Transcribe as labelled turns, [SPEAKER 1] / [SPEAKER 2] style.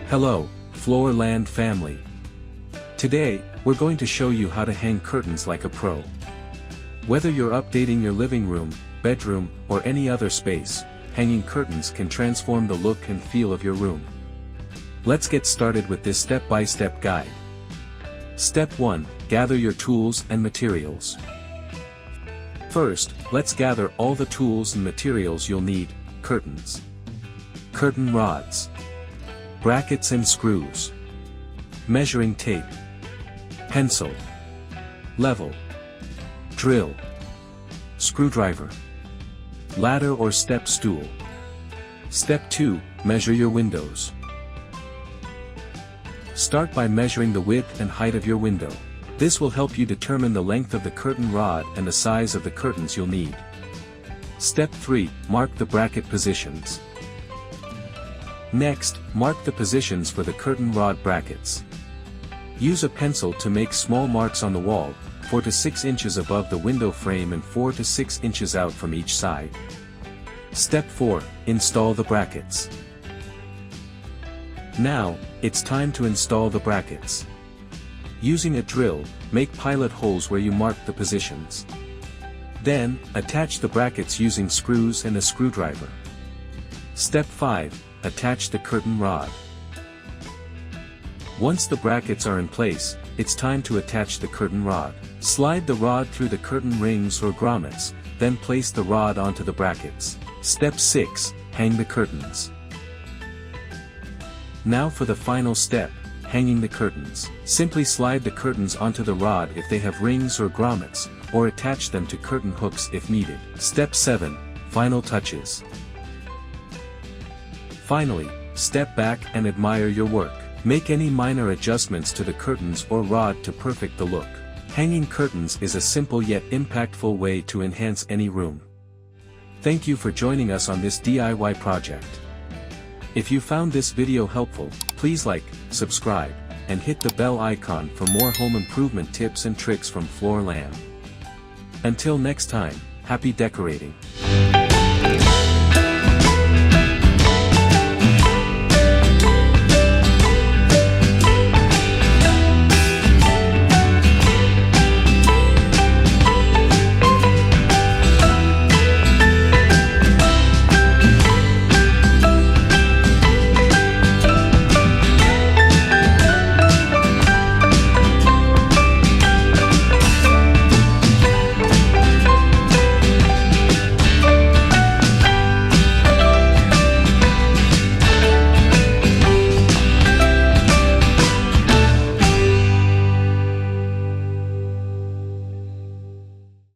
[SPEAKER 1] Hello, Floor Land family. Today, we're going to show you how to hang curtains like a pro. Whether you're updating your living room, bedroom, or any other space, hanging curtains can transform the look and feel of your room. Let's get started with this step-by-step guide. Step 1. Gather your tools and materials. First, let's gather all the tools and materials you'll need: curtains, curtain rods, brackets and screws, measuring tape, pencil, level, drill, screwdriver, ladder or step stool. Step 2. Measure your windows. Start by measuring the width and height of your window. This will help you determine the length of the curtain rod and the size of the curtains you'll need. Step 3. Mark the bracket positions. Next, mark the positions for the curtain rod brackets. Use a pencil to make small marks on the wall, 4 to 6 inches above the window frame and 4 to 6 inches out from each side. Step 4. Install the brackets. Now, it's time to install the brackets. Using a drill, make pilot holes where you mark the positions. Then, attach the brackets using screws and a screwdriver. Step 5. Attach the curtain rod. Once the brackets are in place, it's time to attach the curtain rod. Slide the rod through the curtain rings or grommets, then place the rod onto the brackets. Step 6. Hang the curtains. Now for the final step, hanging the curtains. Simply slide the curtains onto the rod if they have rings or grommets, or attach them to curtain hooks if needed. Step 7. Final touches. Finally, step back and admire your work. Make any minor adjustments to the curtains or rod to perfect the look. Hanging curtains is a simple yet impactful way to enhance any room. Thank you for joining us on this DIY project. If you found this video helpful, please like, subscribe, and hit the bell icon for more home improvement tips and tricks from Floor Land. Until next time, happy decorating.